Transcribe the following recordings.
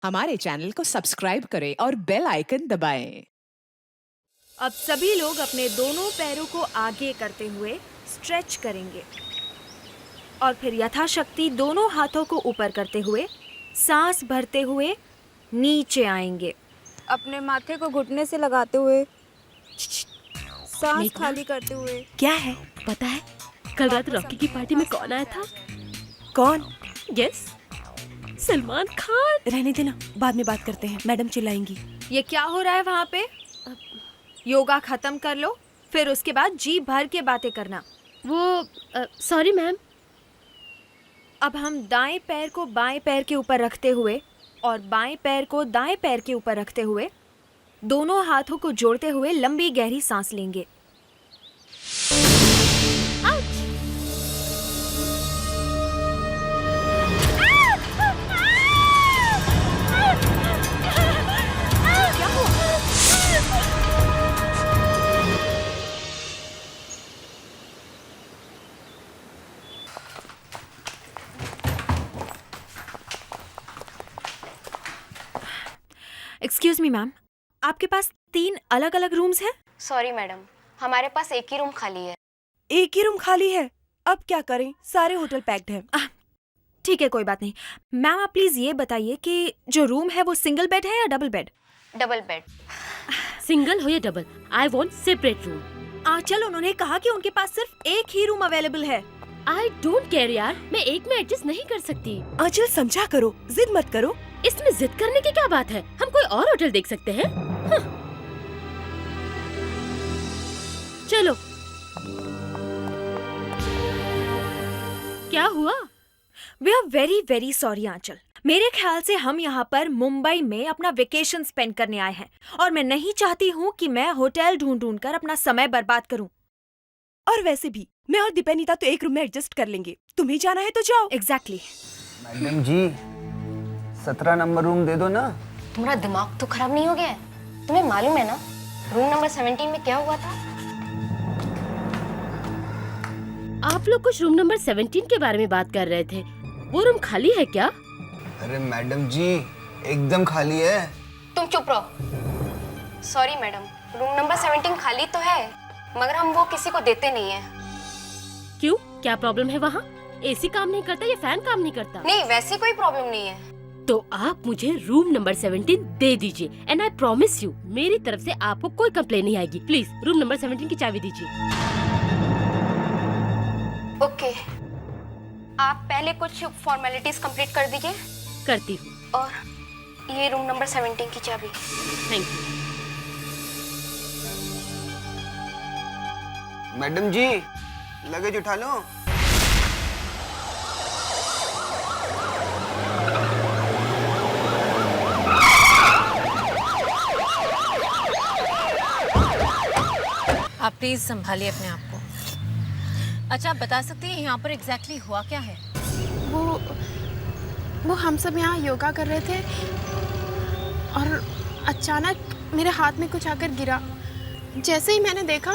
हमारे चैनल को सब्सक्राइब करें और बेल आइकन दबाएं। अब सभी लोग अपने दोनों पैरों को आगे करते हुए स्ट्रेच करेंगे और फिर यथाशक्ति दोनों हाथों को ऊपर करते हुए सांस भरते हुए नीचे आएंगे। अपने माथे को घुटने से लगाते हुए सांस खाली करते हुए। क्या है पता है? कल रात रॉकी की पार्टी में कौन आया था? कौन? यस, सलमान खान। रहने देना, बाद में बात करते हैं, मैडम चिल्लाएंगी। ये क्या हो रहा है वहाँ पे? योगा खत्म कर लो, फिर उसके बाद जी भर के बातें करना। वो सॉरी मैम। अब हम दाएं पैर को बाएं पैर के ऊपर रखते हुए और बाएं पैर को दाएं पैर के ऊपर रखते हुए दोनों हाथों को जोड़ते हुए लंबी गहरी सांस लेंगे। एक्सक्यूज मी मैम, आपके पास 3 अलग अलग रूम्स हैं? सॉरी मैडम, हमारे पास एक ही रूम खाली है। एक ही रूम खाली है? अब क्या करें, सारे होटल पैक्ड हैं। ठीक है, कोई बात नहीं। मैम आप प्लीज ये बताइए कि जो रूम है वो सिंगल बेड है या double bed? Double bed. Single हो या double, I want separate room. Anchal, उन्होंने कहा कि उनके पास सिर्फ एक ही रूम अवेलेबल है। आई डोंट केयर यार, मैं एक में एडजस्ट नहीं कर सकती। आंचल समझा करो, जिद मत करो। इसमें जिद करने की क्या बात है? हम कोई और होटल देख सकते हैं। चलो। क्या हुआ? We are very very sorry Anchal. मेरे ख्याल से हम यहाँ पर मुंबई में अपना वेकेशन स्पेंड करने आए हैं और मैं नहीं चाहती हूँ कि मैं होटल ढूंढ कर अपना समय बर्बाद करूँ। और वैसे भी मैं और दीपेनिता तो एक रूम में एडजस्ट कर लेंगे, तुम्हें जाना है तो जाओ। एग्जैक्टली। मैडम जी 17 नंबर रूम दे दो ना। तुम्हारा दिमाग तो खराब नहीं हो गया है? तुम्हें मालूम है ना रूम नंबर 17 में क्या हुआ था? आप लोग कुछ रूम नंबर 17 के बारे में बात कर रहे थे। वो रूम खाली है क्या? अरे मैडम जी एकदम खाली है। तुम चुप रहो। सॉरी मैडम, रूम नंबर 17 खाली तो है मगर हम वो किसी को देते नहीं है। क्यों, क्या प्रॉब्लम है वहाँ? एसी काम नहीं करता या फैन काम नहीं करता? नहीं, वैसी कोई प्रॉब्लम नहीं है। तो आप मुझे रूम नंबर 17 दे दीजिए एंड आई प्रॉमिस यू मेरी तरफ से आपको कोई कंप्लेन नहीं आएगी। प्लीज रूम नंबर 17 की चाबी दीजिए। ओके, आप पहले कुछ फॉर्मेलिटीज कंप्लीट कर दीजिए। करती हूँ। और ये रूम नंबर 17 की चाबी। Thank you. Madam ji luggage उठा लो। आप प्लीज संभालिए अपने आप को। अच्छा, आप बता सकती हैं यहाँ पर एग्जैक्टली हुआ क्या है? वो हम सब यहाँ योगा कर रहे थे और अचानक मेरे हाथ में कुछ आकर गिरा। जैसे ही मैंने देखा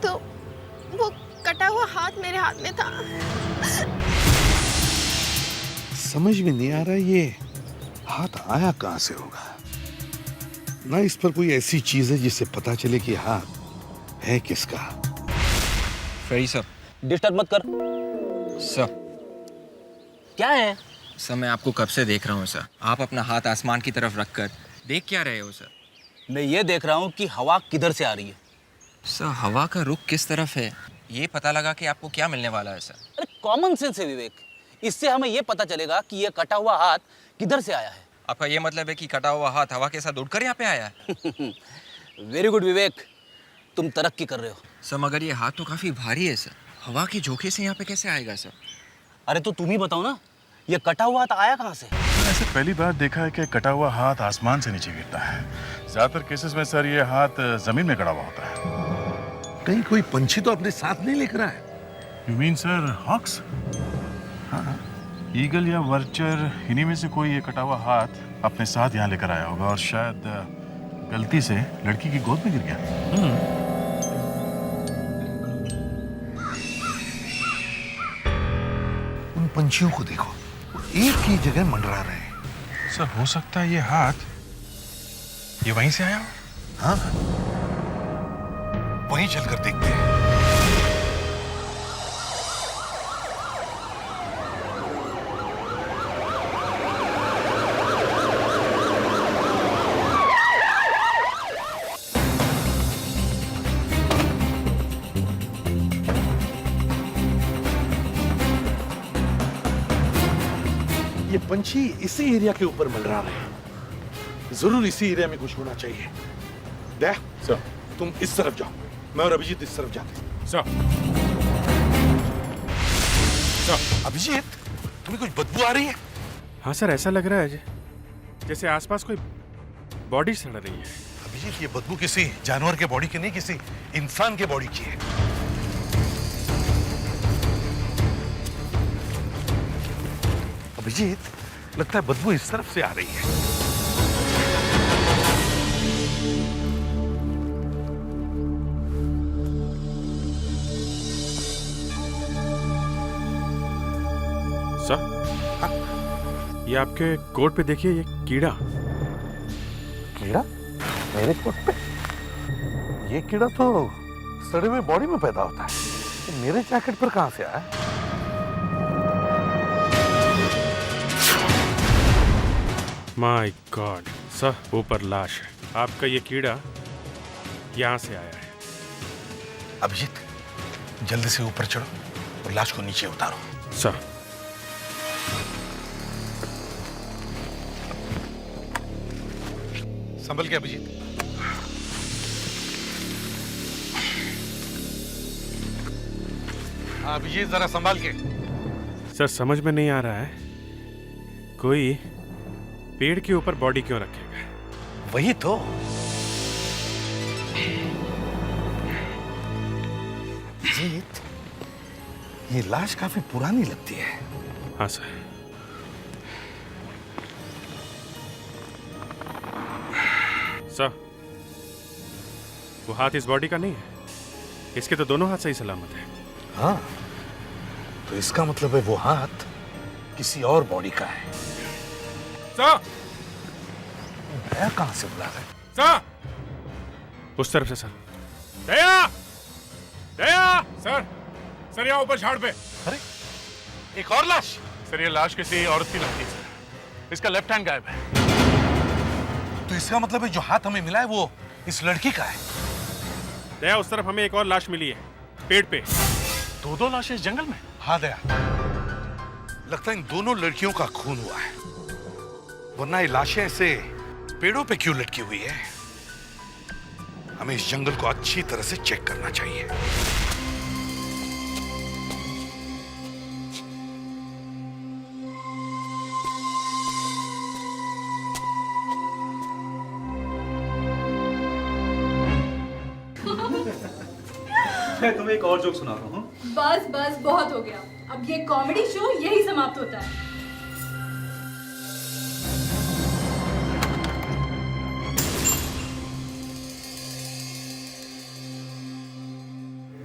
तो वो कटा हुआ हाथ मेरे हाथ में था। समझ में नहीं आ रहा ये हाथ आया कहाँ से होगा। ना इस पर कोई ऐसी चीज है जिससे पता चले कि हाथ है किसका। फ्रेडी सर, डिस्टर्ब मत कर। सर क्या है? सर मैं आपको कब से देख रहा हूँ सर। आप अपना हाथ आसमान की तरफ रखकर देख क्या रहे हो सर? मैं ये देख रहा हूँ कि हवा किधर से आ रही है। सर हवा का रुख किस तरफ है ये पता लगा कि आपको क्या मिलने वाला है सर। अरे कॉमन सेंस है विवेक, इससे हमें ये पता चलेगा कि ये कटा हुआ हाथ किधर से आया है। आपका ये मतलब है कि कटा हुआ हाथ हवा के साथ उड़कर यहाँ पे आया है? वेरी गुड विवेक, तुम तरक्की कर रहे हो। सर मगर ये हाथ तो काफी भारी है सर, हवा के झोंके से यहाँ पे कैसे आएगा सर? अरे तो तुम ही बताओ ना, ये कटा हुआ हाथ आया कहाँ से? ऐसे पहली बार देखा है कि कटा हुआ हाथ आसमान से नीचे गिरता है। ज्यादातर केसेस में सर ये हाथ जमीन में गड़ा हुआ होता है। कहीं कोई पंछी तो अपने साथ नहीं लेकर आए? You mean sir hawks? हाँ, ईगल या वर्चर, इन्हीं में से कोई ये कटा हुआ हाथ अपने साथ यहाँ लेकर आया होगा और शायद गलती से लड़की की गोद में गिर गया। उन पंछियों को देखो, वो एक ही जगह मंडरा रहे हैं। सर हो सकता है ये हाथ ये वहीं से आया हो। हाँ, वहीं चलकर देखते हैं। ये पंछी इसी एरिया के ऊपर मंडरा रहे हैं। जरूर इसी एरिया में कुछ होना चाहिए। दया सर, तुम इस तरफ जाओ, मैं और अभिजीत इस तरफ जाते हैं। सर अभिजीत, तुम्हें कुछ बदबू आ रही है? हाँ सर, ऐसा लग रहा है जैसे आसपास कोई बॉडी सड़ रही है। अभिजीत, ये बदबू किसी जानवर के बॉडी की नहीं, किसी इंसान के बॉडी की है। अभिजीत, लगता है बदबू इस तरफ से आ रही है। सर, ये आपके कोट पे देखिए, ये कीड़ा। कीड़ा? मेरे कोट पे? ये कीड़ा तो सड़े हुए बॉडी में पैदा होता है, तो मेरे जैकेट पर कहां से आया? माय गॉड सर, ऊपर लाश है। आपका ये कीड़ा यहाँ से आया है। अभिजीत, जल्दी से ऊपर चढ़ो और लाश को नीचे उतारो। सर। संभल के अभिजीत। अभिजीत, जरा संभाल के। सर, समझ में नहीं आ रहा है, कोई पेड़ के ऊपर बॉडी क्यों रखेगा? वही तो। अभिजीत, ये लाश काफी पुरानी लगती है। हाँ सर। सर, वो हाथ इस बॉडी का नहीं है, इसके तो दोनों हाथ सही सलामत है। हाँ, तो इसका मतलब है वो हाथ किसी और बॉडी का है। सर! दया कहां से बुला रहा है? सर! उस तरफ से सर। दया! दया! सर! सर, यहाँ ऊपर झाड़ पे। अरे, एक और लाश? सर, ये लाश किसी औरत की लगती है सर। इसका लेफ्ट हैंड गायब है। तो इसका मतलब है जो हाथ हमें मिला है वो इस लड़की का है। दया, उस तरफ हमें एक और लाश मिली है, पेड़ पे। दो लाशें इस जंगल में? हाँ दया, लगता है इन दोनों लड़कियों का खून हुआ है, वरना ये लाशें ऐसे पेड़ों पे क्यों लटकी हुई है? हमें इस जंगल को अच्छी तरह से चेक करना चाहिए। मैं तुम्हें एक और जोक सुना रहा हूँ। बस बस बहुत हो गया, अब ये कॉमेडी शो यही समाप्त होता है।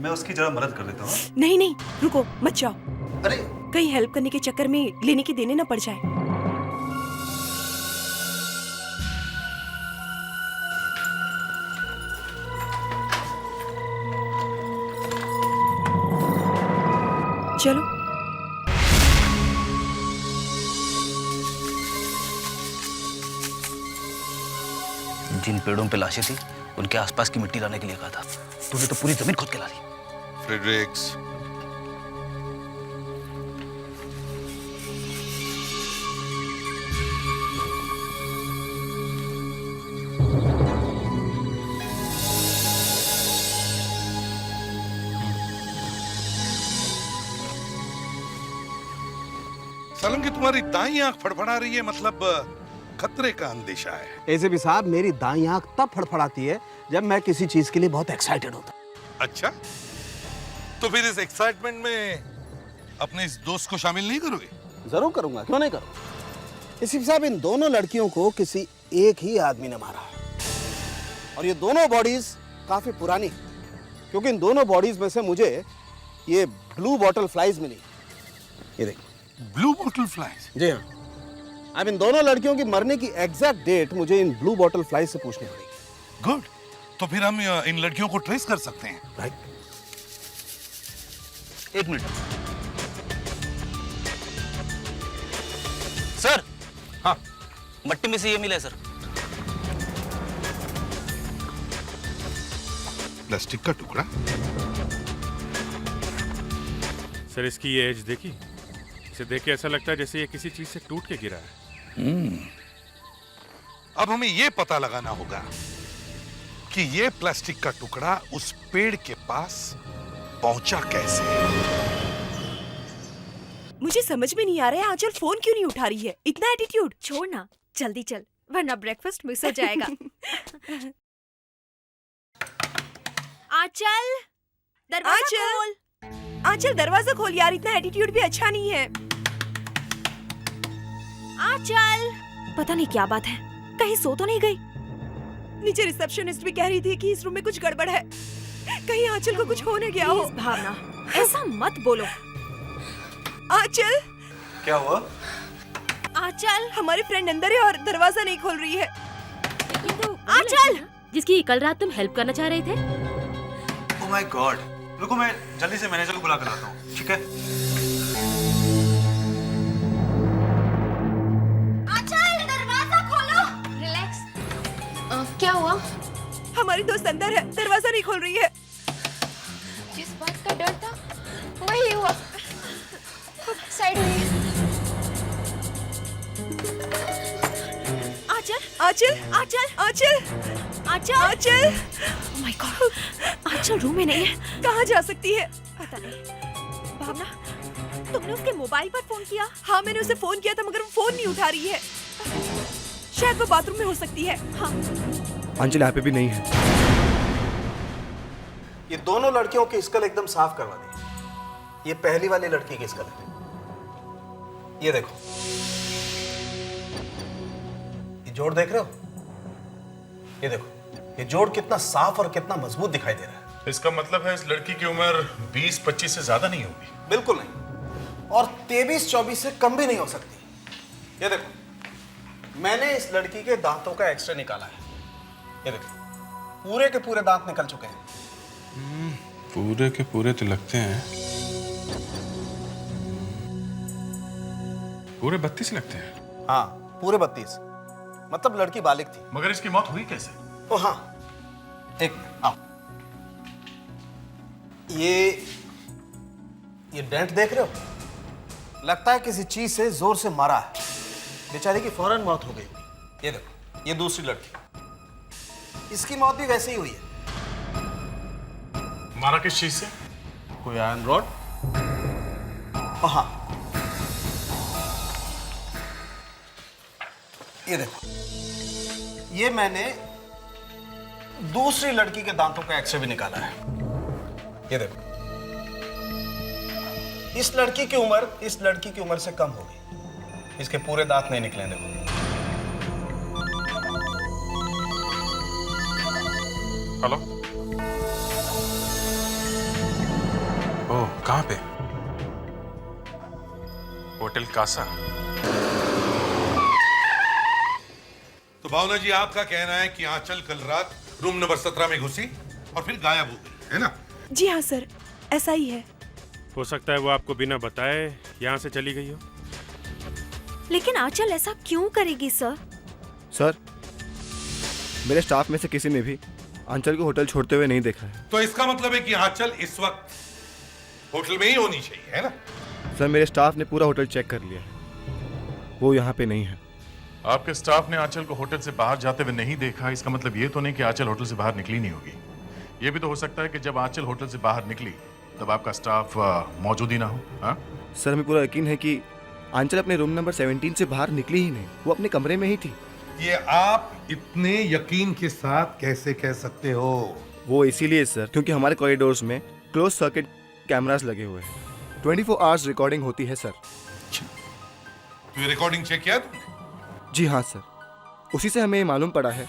मैं उसकी जरा मदद कर देता हूँ। नहीं नहीं, रुको मत जाओ। अरे, कहीं हेल्प करने के चक्कर में लेने के देने ना पड़ जाए। चलो। जिन पेड़ों पे लाशें थी उनके आसपास की मिट्टी लाने के लिए कहा था, तूने तो पूरी जमीन खोद के ला ली। फ्रेडरिक्स, सालंगी, तुम्हारी दाईं आंख फड़फड़ा रही है, मतलब खतरे का अंदेशा है। ऐसे भी साहब, मेरी दाईं आंख तब फड़फड़ाती है जब मैं किसी चीज के लिए बहुत एक्साइटेड होता। अच्छा, तो फिर इस एक्साइटमेंट में अपने इस दोस्त को शामिल नहीं करोगे? जरूर करूंगा, क्यों नहीं करूंगा। इसी साहब, इन दोनों लड़कियों को किसी एक ही आदमी ने मारा है और ये दोनों बॉडीज काफी पुरानी, क्योंकि इन दोनों बॉडीज में से मुझे ये ब्लू बॉटल फ्लाइज मिली। ये देखिए, ब्लू बॉटल फ्लाइज? जी हाँ, अब इन दोनों लड़कियों की मरने की एग्जैक्ट डेट मुझे इन ब्लू बॉटल फ्लाई से पूछनी पड़ेगी। गुड, तो फिर हम इन लड़कियों को ट्रेस कर सकते हैं। राइट। एक मिनट सर। हाँ, मट्टी में से ये मिला है सर। प्लास्टिक का टुकड़ा। सर इसकी ये एज देखी, इसे देख के ऐसा लगता है जैसे ये किसी चीज से टूट के गिरा है। अब हमें ये पता लगाना होगा कि ये प्लास्टिक का टुकड़ा उस पेड़ के पास पहुंचा कैसे। मुझे समझ में नहीं आ रहा है आंचल फोन क्यों नहीं उठा रही है, इतना एटीट्यूड। छोड़ ना, जल्दी चल वरना ब्रेकफास्ट मिस हो जाएगा। आंचल, दरवाजा खोल। आंचल दरवाजा खोल यार, इतना एटीट्यूड भी अच्छा नहीं है। आंचल, पता नहीं क्या बात है, कहीं सो तो नहीं गई? नीचे रिसेप्शनिस्ट भी कह रही थी कि इस रूम में कुछ गड़बड़ है, कहीं आंचल को कुछ हो न गया हो। भावना, ऐसा मत बोलो। आंचल, क्या हुआ? आंचल, हमारी फ्रेंड अंदर है और दरवाजा नहीं खोल रही है। आंचल, जिसकी कल रात तुम हेल्प करना चाह रहे थे। ओह माय गॉड, रुको मैं जल्दी से मैनेजर को बुला कर लाता हूँ, ठीक है? आंचल, दरवाजा खोलो। रिलैक्स। क्या हुआ? हमारी दोस्त अंदर है, दरवाजा नहीं खोल रही है। जिस बात का डर था वही हुआ। साइड में। Anchal, Anchal, Anchal, Anchal, Anchal, Anchal. Oh my god, Anchal room में नहीं है। कहाँ जा सकती है? पता नहीं। भावना, तुमने उसके मोबाइल पर फोन किया? हाँ मैंने उसे फोन किया था मगर वो फोन नहीं उठा रही है। शायद वो बाथरूम में हो सकती है। हाँ। अंजलि यहाँ पे भी नहीं है। ये दोनों लड़कियों की स्कल एकदम साफ करवा दी। ये पहली वाली लड़की की स्कल है, ये देखो, ये जोड़ देख रहे हो? ये देखो, ये जोड़ कितना साफ और कितना मजबूत दिखाई दे रहा है। इसका मतलब है इस लड़की की उम्र 20-25 से ज्यादा नहीं होगी। बिल्कुल नहीं, और 23-24 से कम भी नहीं हो सकती। ये देखो, मैंने इस लड़की के दांतों का एक्सरे निकाला है। ये देखो, पूरे के पूरे दांत निकल चुके हैं। पूरे के पूरे तो लगते हैं, पूरे 32 लगते हैं। हाँ, पूरे 32, मतलब लड़की बालिग थी। मगर इसकी मौत हुई कैसे? ओ हाँ, एक आओ, ये डेंट देख रहे हो? लगता है किसी चीज से जोर से मारा है, बेचारी की फौरन मौत हो गई। ये देखो, ये दूसरी लड़की, इसकी मौत भी वैसे ही हुई है। मारा किस चीज से? कोई आयरन रॉड? हाँ, ये देखो, ये मैंने दूसरी लड़की के दांतों का एक्सरे भी निकाला है। ये देखो, इस लड़की की उम्र से कम होगी। इसके पूरे दांत नहीं निकले। देखो, हेलो। ओह, कहाँ पे? होटल कासा। तो भावना जी, आपका कहना है कि आंचल कल रात रूम नंबर 17 में घुसी और फिर गायब हो गई, है ना? जी हाँ सर, ऐसा ही है। हो सकता है वो आपको बिना बताए यहाँ से चली गई हो। लेकिन आंचल ऐसा क्यों करेगी सर? सर, मेरे स्टाफ में से किसी ने भी आंचल को होटल छोड़ते हुए नहीं देखा है। तो इसका मतलब है कि आंचल इस वक्त होटल में ही होनी चाहिए, है ना? सर, मेरे स्टाफ ने पूरा होटल चेक कर लिया है, वो यहाँ पे नहीं है। आपके स्टाफ ने आंचल को होटल से बाहर जाते हुए नहीं देखा, इसका मतलब ये तो नहीं कि आंचल होटल से बाहर निकली नहीं होगी। ये भी तो हो सकता है कि जब आंचल होटल से बाहर निकली तब आपका स्टाफ मौजूद ही ना हो। हाँ सर, हमें पूरा यकीन है कि आंचल अपने रूम नंबर 17 से बाहर निकली ही नहीं, वो अपने कमरे में ही थी। ये आप इतने यकीन के साथ कैसे कह सकते हो? वो इसीलिए सर क्योंकि हमारे कॉरिडोर्स में क्लोज सर्किट कैमरास लगे हुए हैं, 24 आवर्स रिकॉर्डिंग होती है सर। तो ये रिकॉर्डिंग चेक किया तुमने? जी हाँ सर, उसी से हमें मालूम पड़ा है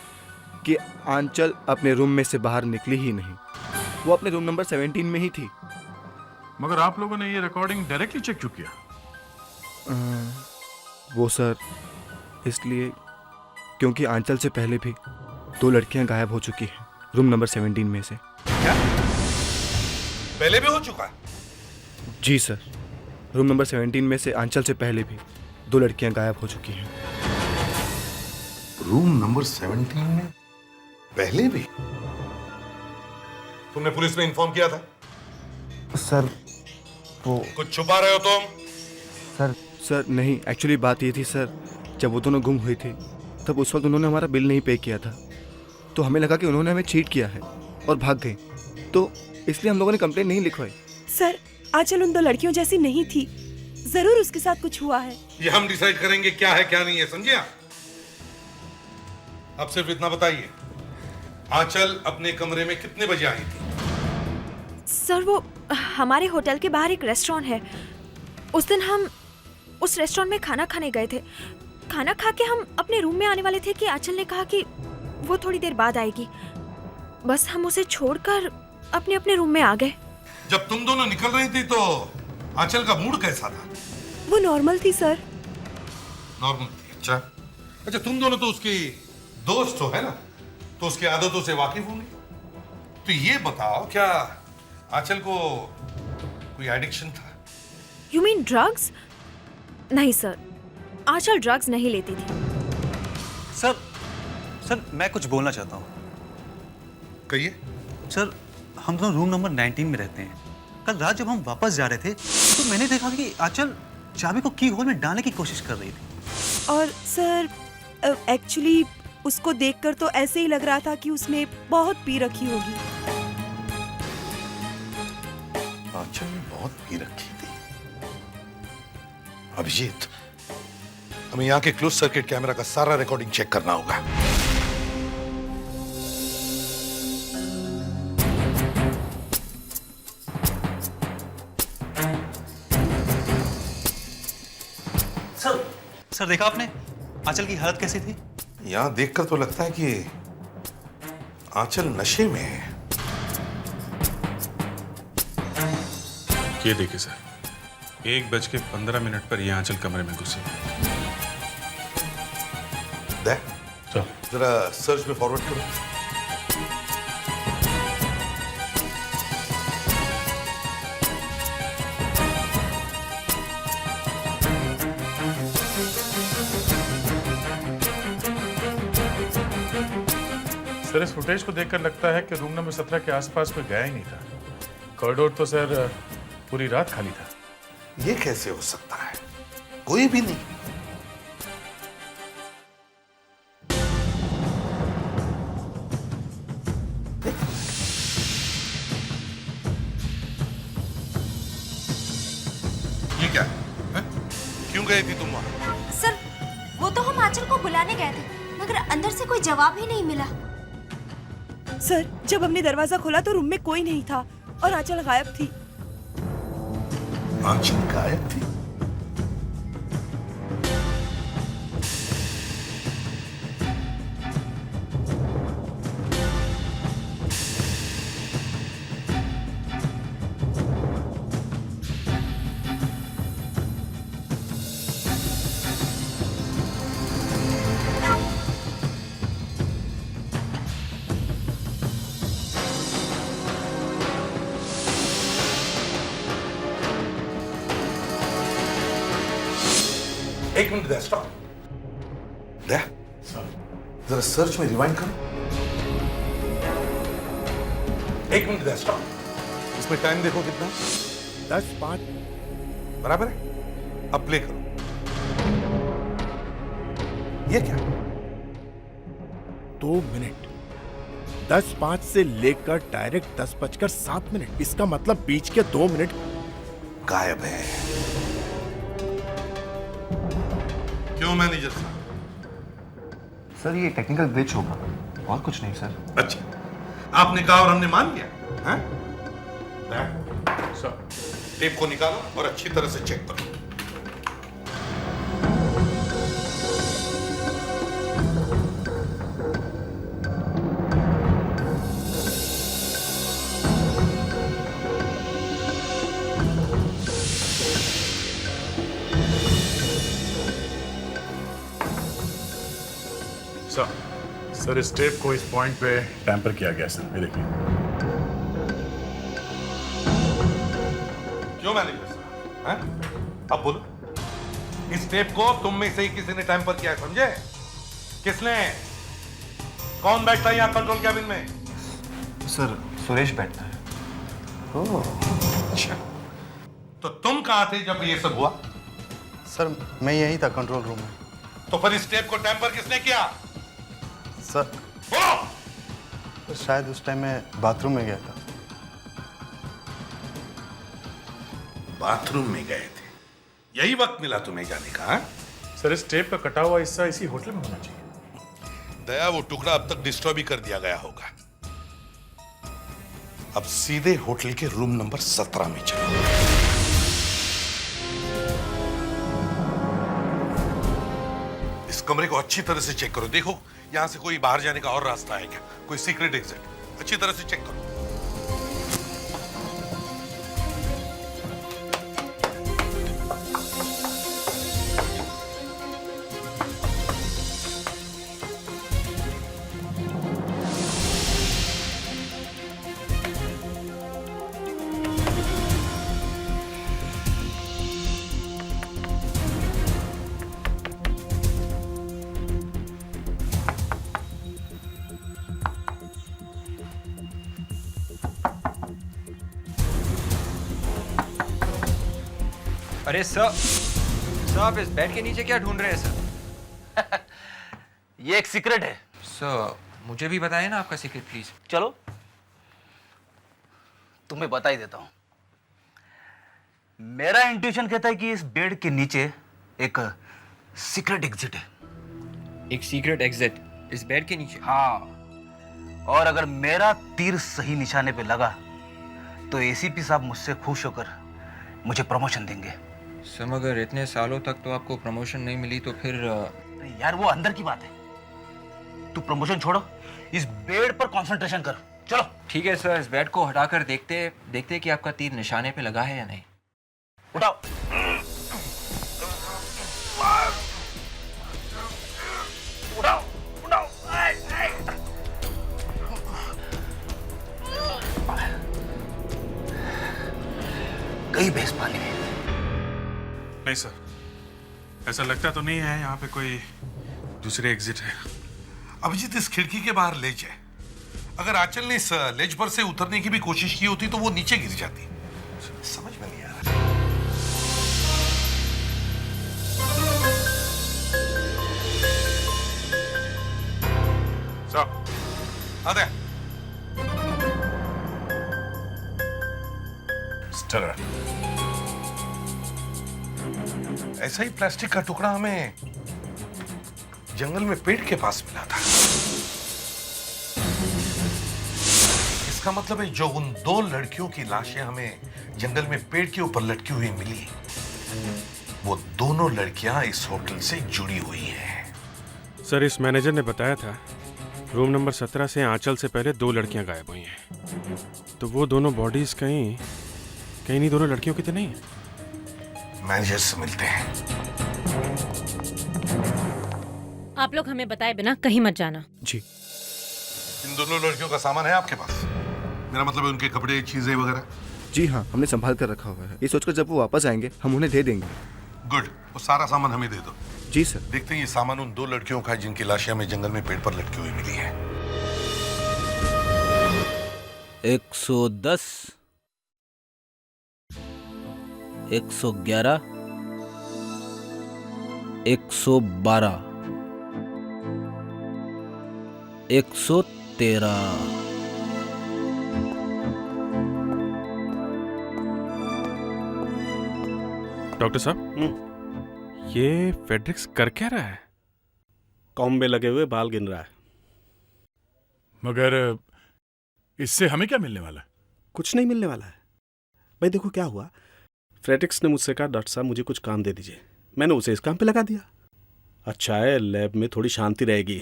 कि आंचल अपने रूम में से बाहर निकली ही नहीं, वो अपने रूम नंबर 17 में ही थी। मगर आप लोगों ने ये रिकॉर्डिंग डायरेक्टली चेक क्यों किया? वो सर, इसलिए क्योंकि आंचल से पहले भी 2 लड़कियां गायब हो चुकी हैं रूम नंबर 17 में से। क्या पहले भी हो चुका है? जी सर, रूम नंबर 17 में से आंचल से पहले भी 2 लड़कियां गायब हो चुकी हैं। रूम नंबर 17 में पहले भी? तुमने पुलिस में इन्फॉर्म किया था? सर वो कुछ छुपा रहे हो तुम? सर नहीं, एक्चुअली बात ये थी सर, जब वो दोनों गुम हुए थे तब उस वक्त उन्होंने हमारा बिल नहीं पे किया था, तो हमें लगा कि उन्होंने हमें चीट किया है और भाग गए, तो इसलिए हम लोगों ने कंप्लेंट नहीं लिखवाई। सर आंचल उन 2 लड़कियों जैसी नहीं थी, जरूर उसके साथ कुछ हुआ है। ये हम डिसाइड करेंगे क्या है क्या नहीं है, समझे आप? अब सिर्फ इतना बताइए, आंचल अपने कमरे में कितने बजे आई थी? सर वो हमारे होटल के बाहर एक रेस्टोरेंट है, उस दिन हम उस रेस्टोरेंट में खाना खाने गए थे। खाना खा के हम अपने रूम में आने वाले थे कि आंचल ने कहा कि वो थोड़ी देर बाद आएगी। बस हम उसे छोड़कर अपने अपने रूम में आ गए। जब तुम दोनों निकल रही थी तो आंचल का मूड कैसा था? वो नॉर्मल थी सर। नॉर्मल थी? अच्छा अच्छा, तुम दोनों तो उसकी दोस्त हो, है ना, तो उसकी आदतों से वाकिफ होंगे। तो ये बताओ, क्या आंचल को कोई एडिक्शन था? You mean drugs? नहीं सर, आंचल ड्रग्स नहीं लेती थी। सर मैं कुछ बोलना चाहता हूँ। कहिए। सर हम दोनों रूम नंबर 19 में रहते हैं। कल रात जब हम वापस जा रहे थे तो मैंने देखा कि आंचल चाबी को की होल में डालने की कोशिश कर रही थी। और सर एक्चुअली उसको देखकर तो ऐसे ही लग रहा था कि उसने बहुत पी रखी होगी। आंचल ने बहुत पी रखी थी। अभिजीत, हमें यहाँ के क्लोज सर्किट कैमरा का सारा रिकॉर्डिंग चेक करना होगा। सर देखा आपने आंचल की हालत कैसी थी? यहाँ देखकर तो लगता है कि आंचल नशे में है। ये देखिए सर, 1:15 पर ये आंचल कमरे में घुसी। जरा सर्च में फॉरवर्ड करो। सर इस फुटेज को देखकर लगता है कि रूम नंबर 17 के आसपास कोई गया ही नहीं था। कॉरिडोर तो सर पूरी रात खाली था। ये कैसे हो सकता है? कोई भी नहीं। ये क्या है? क्यों गई थी तुम वहां? सर वो तो हम आंचल को बुलाने गए थे, मगर अंदर से कोई जवाब ही नहीं मिला। सर जब हमने दरवाजा खोला तो रूम में कोई नहीं था और आंचल गायब थी। आंचल गायब थी? एक मिनट दे, स्टॉप दे, जरा सर्च में रिवाइंड करो। एक मिनट दे, स्टॉप। इसमें टाइम देखो कितना, 10:05 बराबर है। अब प्ले करो। ये क्या? 2 मिनट 10:05 से लेकर डायरेक्ट 10:07। इसका मतलब बीच के 2 मिनट गायब है। क्यों मैनेजर साहब? सर ये टेक्निकल ग्लिच होगा और कुछ नहीं सर। अच्छा, आपने कहा और हमने मान लिया, हैं? सर टेप को निकालो और अच्छी तरह से चेक करो। सर इस टेप को इस पॉइंट पे टैंपर किया गया सर, ये देखिए। क्यों मैनेजर साहब, हैं? अब बोलो, इस टेप को तुम में से ही किसी ने टैंपर किया है, समझे? किसने? कौन बैठता है यहाँ कंट्रोल कैबिन में? सर सुरेश बैठता है। अच्छा, तो तुम कहां थे जब ये सब हुआ? सर मैं यही था कंट्रोल रूम में। तो फिर इस टेप को टैंपर किसने किया? सर बोलो। तो शायद उस टाइम मैं बाथरूम में गया था। बाथरूम में गए थे, यही वक्त मिला तुम्हें जाने का? हाँ? सर इस टेप का कटा हुआ हिस्सा इसी होटल में होना चाहिए। दया, वो टुकड़ा अब तक डिस्ट्रॉय भी कर दिया गया होगा। अब सीधे होटल के रूम नंबर 17 में चलो। इस कमरे को अच्छी तरह से चेक करो, देखो यहां से कोई बाहर जाने का और रास्ता है क्या, कोई सीक्रेट एग्जिट? अच्छी तरह से चेक करो। अरे सर आप इस बेड के नीचे क्या ढूंढ रहे हैं सर? ये एक सीक्रेट है। सर मुझे भी बताइए ना आपका सीक्रेट प्लीज। चलो तुम्हें बता ही देता हूं। मेरा इंट्यूशन कहता है कि इस बेड के नीचे एक सीक्रेट एग्जिट है। एक सीक्रेट एग्जिट इस बेड के नीचे? हाँ, और अगर मेरा तीर सही निशाने पे लगा तो एसीपी साहब मुझसे खुश होकर मुझे प्रमोशन देंगे। सर मगर इतने सालों तक तो आपको प्रमोशन नहीं मिली, तो फिर यार वो अंदर की बात है। तू प्रमोशन छोड़ो, इस बेड पर कंसंट्रेशन कर। चलो ठीक है सर, इस बेड को हटाकर देखते कि आपका तीर निशाने पे लगा है या नहीं। उठाओ। उठाओ उठाओ। कई भैंस पाली है। नहीं सर, ऐसा लगता तो नहीं है यहाँ पे कोई दूसरे एग्जिट है। अभिजीत इस खिड़की के बाहर लेज है, अगर आंचल ने इस लेज पर से उतरने की भी कोशिश की होती तो वो नीचे गिर जाती। समझ में नहीं आ रहा। साहब आते ऐसा ही प्लास्टिक का टुकड़ा हमें जंगल में पेड़ के पास मिला था। इसका मतलब है जो उन दो लड़कियों की लाशें हमें जंगल में पेड़ के ऊपर लटकी हुई मिली, वो दोनों लड़कियां इस होटल से जुड़ी हुई हैं। सर इस मैनेजर ने बताया था रूम नंबर 17 से आंचल से पहले 2 लड़कियां गायब हुई हैं, तो वो दोनों बॉडीज कहीं नहीं दोनों लड़कियों की तो नहीं है। मैनेजर से मिलते हैं। आप लोग हमें बताए बिना कहीं मत जाना। जी। इन दोनों लड़कियों का सामान है आपके पास? मेरा मतलब है उनके कपड़े, चीजें वगैरह। जी हाँ, हमने संभाल कर रखा हुआ है, ये सोचकर जब वो वापस आएंगे हम उन्हें दे देंगे। गुड, वो सारा सामान हमें दे दो। जी सर। देखते हैं ये सामान उन दो लड़कियों का है जिनकी लाशें हमें जंगल में पेड़ पर लटकी हुई मिली है। 110, 111, 112, 113। डॉक्टर साहब, ये फेड्रिक्स कर क्या रहा है? कॉम में लगे हुए बाल गिन रहा है। मगर इससे हमें क्या मिलने वाला है? कुछ नहीं मिलने वाला है भाई। देखो क्या हुआ, फ्रेड्रिक्स ने मुझसे कहा डॉक्टर साहब मुझे कुछ काम दे दीजिए, मैंने उसे इस काम पे लगा दिया। अच्छा है, लैब में थोड़ी शांति रहेगी।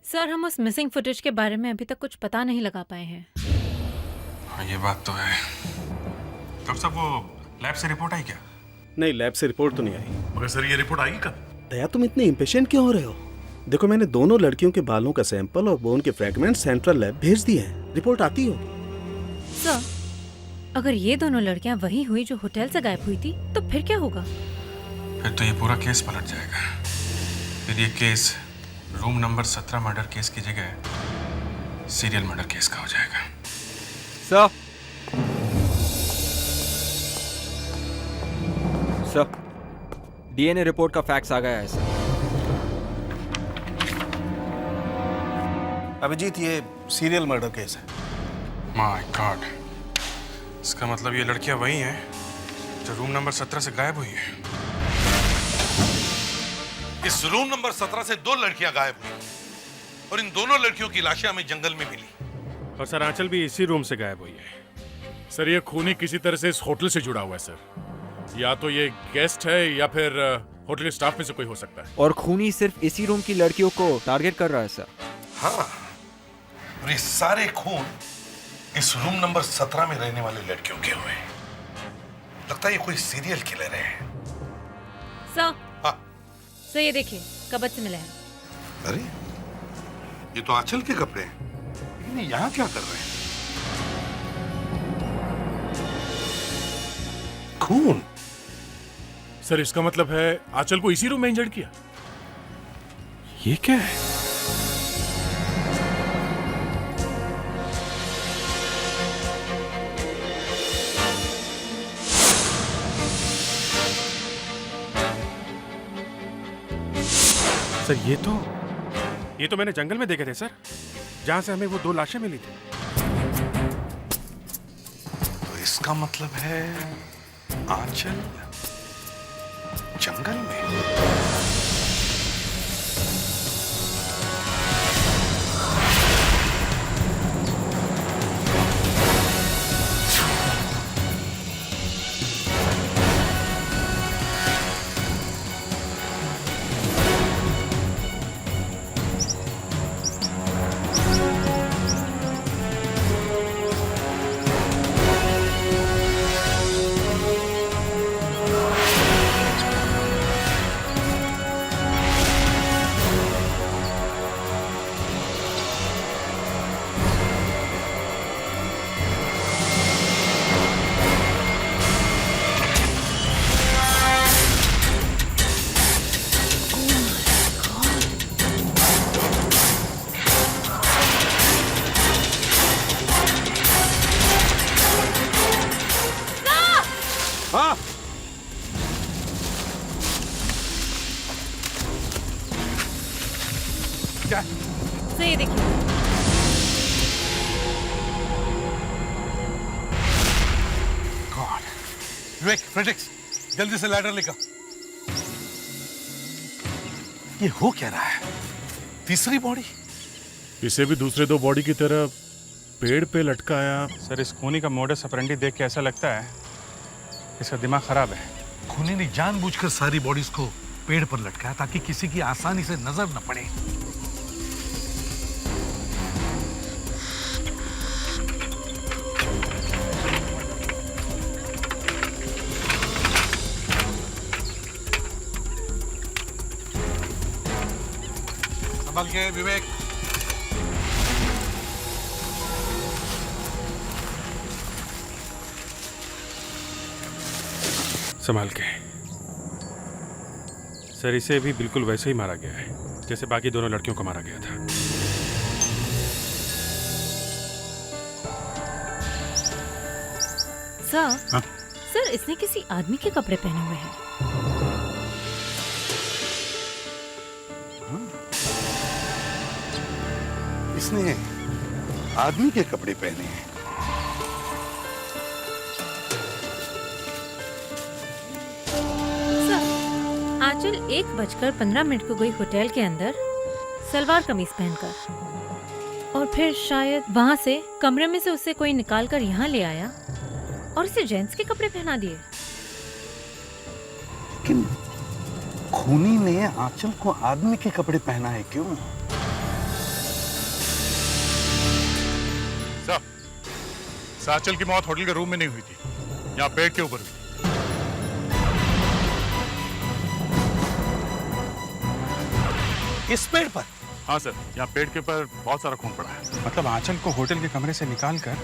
सर हम उस मिसिंग फुटेज के बारे में अभी तक कुछ पता नहीं लगा पाए हैं। हाँ ये बात तो है। डॉक्टर साहब वो लैब से रिपोर्ट आई क्या? नहीं, लैब से रिपोर्ट तो नहीं आई। मगर सर ये रिपोर्ट आएगी कब? दया, तुम इतने इम्पेशेंट क्यों हो रहे हो? देखो, मैंने दोनों लड़कियों के बालों का सैंपल और बोन के फ्रैगमेंट सेंट्रल लैब भेज दिए हैं। रिपोर्ट आती होगी। सर, अगर ये दोनों लड़कियां वही हुई जो होटल से गायब हुई थी, तो फिर क्या होगा? फिर तो ये पूरा केस पलट जाएगा। फिर ये case room number 17 murder case की जगह सीरियल मर्डर केस का हो जाएगा। सर, डीएनए रिपोर्ट का फैक्स आ गया है सर। अभिजीत, ये सीरियल मर्डर केस है। माय गॉड, इसका मतलब ये लड़कियां वही हैं जो रूम नंबर 17 से गायब हुई हैं। इस रूम नंबर 17 से 2 लड़कियां गायब हुई और इन दोनों लड़कियों की लाशें हमें जंगल में मिली। और सर, आंचल भी इसी रूम से गायब हुई है। सर, ये खूनी किसी तरह से इस होटल से जुड़ा हुआ है सर। या तो ये गेस्ट है या फिर होटल स्टाफ में से कोई हो सकता है। और खूनी सिर्फ इसी रूम की लड़कियों को टारगेट कर रहा है सर। हाँ, और ये सारे खून इस रूम नंबर 17 में रहने वाले लड़कियों के हुए। लगता है ये कोई सीरियल किलर है। सर, हाँ। सर ये देखिए, कबत से मिला है। अरे, ये तो आंचल के कपड़े हैं। इन्हें यहाँ क्या कर रहे हैं? खून। सर, इसका मतलब है आंचल को इसी रूम में इंजर्ड किया। ये क्या है? सर, ये तो मैंने जंगल में देखे थे सर, जहां से हमें वो 2 लाशें मिली थी। तो इसका मतलब है आंचल जंगल में। क्या? सर ये देखिए। गॉड। विवेक, फ्रेडरिक्स, जल्दी से लैडर लेकर। ये हो क्या रहा है? तीसरी बॉडी? इसे भी दूसरे 2 बॉडी की तरह पेड़ पे लटकाया। सर, इस खूनी का मोडस ऑपरेंडी देख के ऐसा लगता है इसका दिमाग खराब है। खूनी ने जानबूझकर सारी बॉडीज को पेड़ पर लटकाया ताकि किसी की आसानी से नजर न पड़े। संभल के विवेक। संभाल के। सर, इसे भी बिल्कुल वैसे ही मारा गया है जैसे बाकी दोनों लड़कियों को मारा गया था। सर, हाँ? सर इसने किसी आदमी के कपड़े पहने हुए हैं। इसने आदमी के कपड़े पहने हैं। सर, आंचल 1:15 को गई होटल के अंदर सलवार कमीज पहनकर, और फिर शायद वहां से कमरे में से उसे कोई निकाल कर यहाँ ले आया और इसे जेंट्स के कपड़े पहना दिए। लेकिन खूनी ने आंचल को आदमी के कपड़े पहना है क्यों? आंचल की मौत होटल के रूम में नहीं हुई थी, यहाँ बेड के ऊपर हुई। इस पेड़ पर? हाँ सर, यहाँ पेड़ के ऊपर बहुत सारा खून पड़ा है। मतलब आंचल को होटल के कमरे से निकाल कर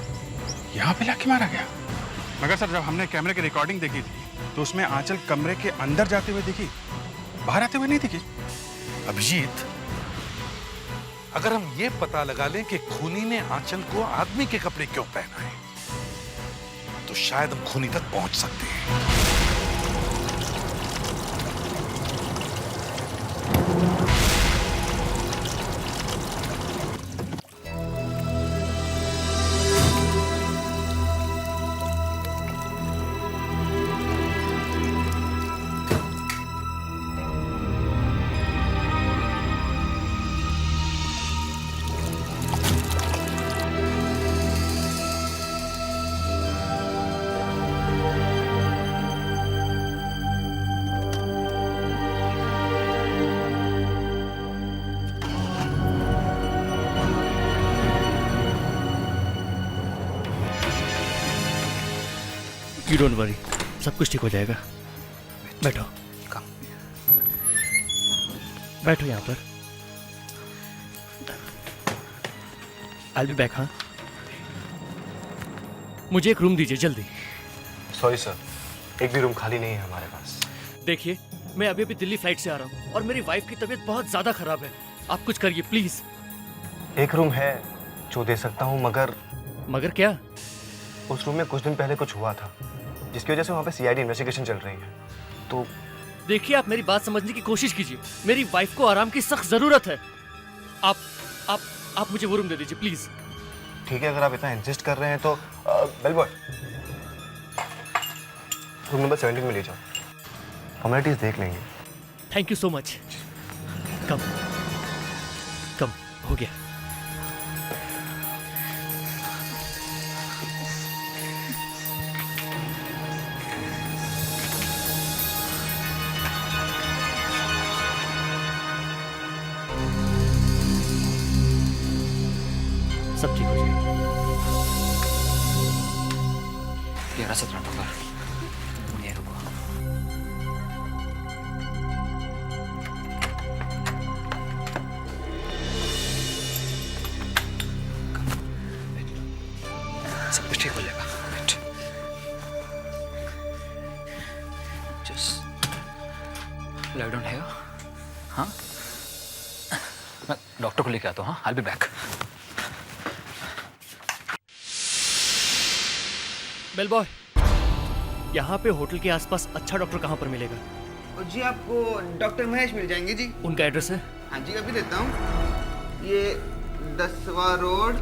यहाँ पे लाके मारा गया। मगर सर, जब हमने कैमरे की रिकॉर्डिंग देखी थी तो उसमें आंचल कमरे के अंदर जाते हुए दिखी, बाहर आते हुए नहीं दिखी। अभिजीत, अगर हम ये पता लगा लें कि खूनी ने आंचल को आदमी के कपड़े क्यों पहनाए, तो शायद हम खूनी तक पहुंच सकते हैं। You don't worry, सब कुछ ठीक हो जाएगा। बैठो, बैठो यहाँ पर। I'll be back, हाँ? मुझे एक रूम दीजिए जल्दी। सॉरी सर, एक भी रूम खाली नहीं है हमारे पास। देखिए, मैं अभी अभी दिल्ली फ्लाइट से आ रहा हूँ और मेरी वाइफ की तबीयत बहुत ज्यादा खराब है। आप कुछ करिए प्लीज। एक रूम है जो दे सकता हूँ, मगर क्या? उस रूम में कुछ दिन पहले कुछ हुआ था जिसकी वजह से वहाँ पे सीआईडी इन्वेस्टिगेशन चल रही है। तो देखिए, आप मेरी बात समझने की कोशिश कीजिए। मेरी वाइफ को आराम की सख्त जरूरत है। आप मुझे वो रूम दे दीजिए प्लीज। ठीक है, अगर आप इतना इंसिस्ट कर रहे हैं तो बेल बॉय, रूम नंबर 17 में ले जाओ, फॉर्मेलिटीज देख लेंगे। Thank you so much. कम हो गया। सब ठीक हो जाएगा। 11-17 नंबर, तुम यहीं रुको। सब कुछ ठीक हो जाएगा। Just lie down here. हाँ, मैं डॉक्टर को लेके आता हूँ। हाँ, I will be back. Bell boy, यहाँ पे होटल के आसपास अच्छा डॉक्टर कहाँ पर मिलेगा? जी आपको डॉक्टर महेश मिल जाएंगे जी। उनका एड्रेस है? हाँ जी, अभी देता हूँ। ये 10वां रोड,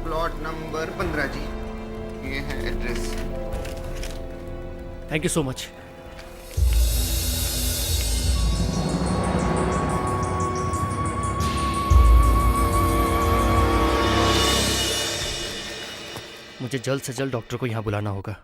प्लॉट नंबर 15 जी, ये है address. Thank you so much. मुझे जल्द से जल्द डॉक्टर को यहाँ बुलाना होगा।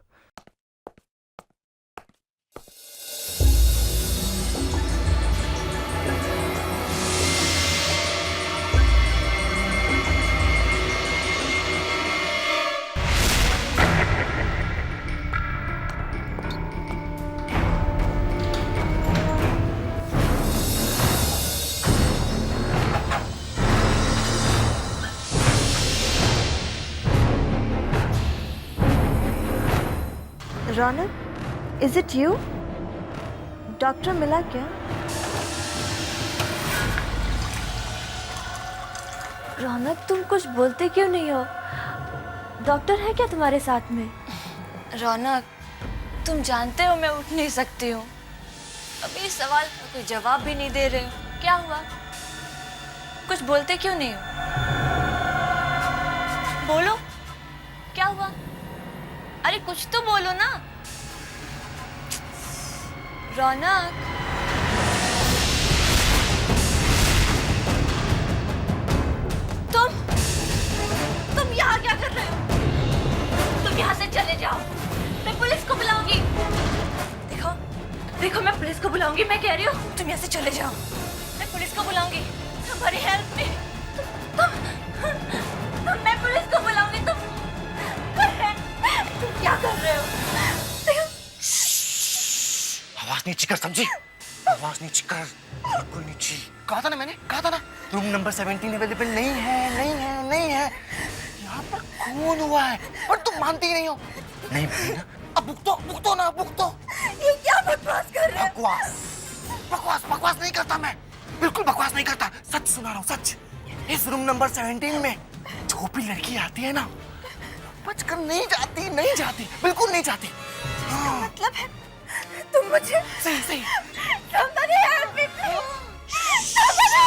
रौनक, इज इट यू? डॉक्टर मिला क्या? रौनक, तुम कुछ बोलते क्यों नहीं हो? डॉक्टर है क्या तुम्हारे साथ में? रौनक, तुम जानते हो मैं उठ नहीं सकती हूँ। अभी इस सवाल का कोई जवाब भी नहीं दे रहे हो। क्या हुआ? कुछ बोलते क्यों नहीं हो? बोलो, क्या हुआ? अरे कुछ तो बोलो ना। रौनक, तुम यहाँ क्या कर रहे हो? तुम यहाँ से चले जाओ, मैं पुलिस को बुलाऊंगी। देखो देखो, मैं पुलिस को बुलाऊंगी। मैं कह रही हूँ तुम यहाँ से चले जाओ, मैं पुलिस को बुलाऊंगी। हमारी हेल्प में मैं पुलिस को बुलाऊंगी। तुम क्या कर रहे हो? आवाज नीचे कर, समझी? आवाज नीचे कर, बिल्कुल नीचे। कहा था ना मैंने, कहा था ना रूम नंबर 17 अवेलेबल नहीं है, नहीं है, नहीं है। यहाँ पर खून हुआ है पर तुम मानती ही नहीं हो। नहीं भाई ना, अब बुक तो ना, बुक तो। ये क्या बकवास कर रहे हो? बकवास नहीं करता मैं, बिल्कुल बकवास नहीं करता। सच सुना रहा हूँ, सच। इस रूम नंबर 17 में जो भी लड़की आती है ना, बचकर नहीं जाती, बिल्कुल नहीं जाती। हाँ। मतलब है तुम मुझे सही somebody help me please somebody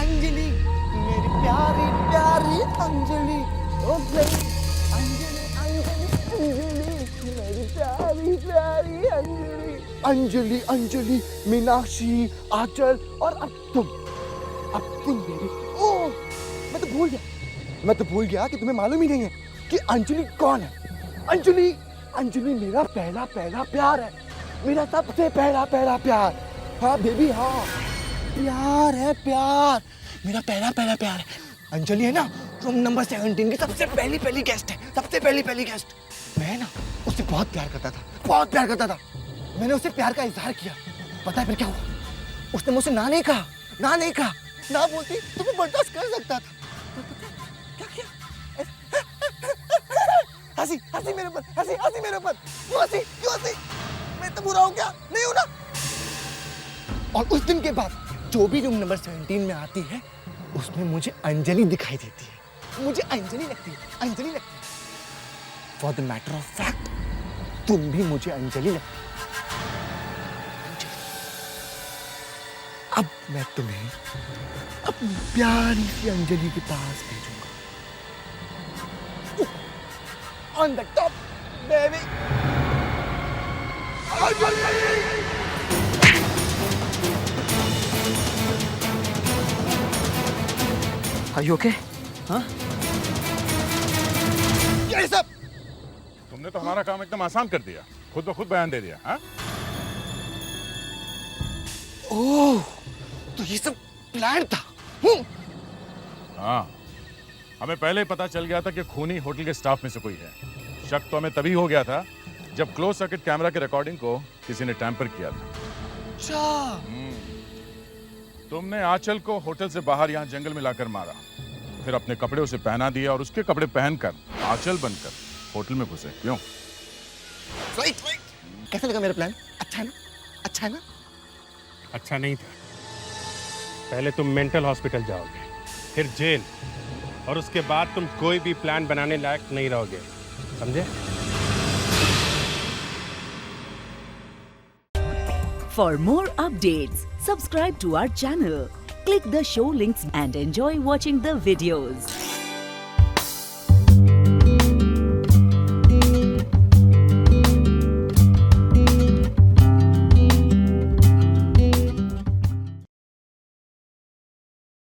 Anjali, मेरी प्यारी प्यारी अंजलि, ओ अंजलि, मेरी प्यारी प्यारी अंजलि, अंजलि, मीनाक्षी, आंचल और अब तुम मेरी। ओह, मैं तो भूल गया कि तुम्हें मालूम ही नहीं है कि अंजलि कौन है। अंजलि मेरा पहला प्यार है, मेरा सबसे पहला प्यार। हाँ बेबी, हाँ, प्यार है, प्यार, मेरा पहला प्यार है। अंजलि है ना, रूम नंबर 17 की सबसे पहली गेस्ट है, सबसे पहली गेस्ट। मैं ना उससे बहुत प्यार करता था। मैंने उससे प्यार का इजहार किया, पता है फिर क्या हुआ? उसने मुझसे ना नहीं कहा, ना बोलती तो मैं बर्दाश्त कर सकता था। क्या किया? हंसी मेरे ऊपर, क्यों हंसी? मैं तो बुरा हूँ क्या? नहीं हूँ ना। और उस दिन के बाद जो भी रूम नंबर 17 में आती है, उसमें मुझे अंजलि दिखाई देती है, मुझे अंजलि लगती है। For the matter of fact, तुम भी मुझे अंजलि लगती है। अब मैं तुम्हें अपनी प्यारी सी अंजलि के पास भेजूंगा। On the top baby, Anjali. Are you okay? हाँ? ये सब तुमने तो हमारा काम एकदम आसान कर दिया, खुद ब खुद बयान दे दिया। हाँ? ओह, तो ये सब प्लान था। हाँ, हमें पहले ही पता चल गया था कि खूनी होटल के स्टाफ में से कोई है। शक तो हमें तभी हो गया था जब क्लोज सर्किट कैमरा की रिकॉर्डिंग को किसी ने टैंपर किया था। अच्छा। तुमने आंचल को होटल से बाहर यहाँ जंगल में लाकर मारा, फिर अपने कपड़े उसे पहना दिए और उसके कपड़े पहनकर आंचल बनकर होटल में घुसे। क्यों? कैसा लगा मेरा प्लान? अच्छा है ना? अच्छा नहीं था। पहले तुम मेंटल हॉस्पिटल जाओगे, फिर जेल, और उसके बाद तुम कोई भी प्लान बनाने लायक नहीं रहोगे, समझे? For more updates, subscribe to our channel, click the show links and enjoy watching the videos.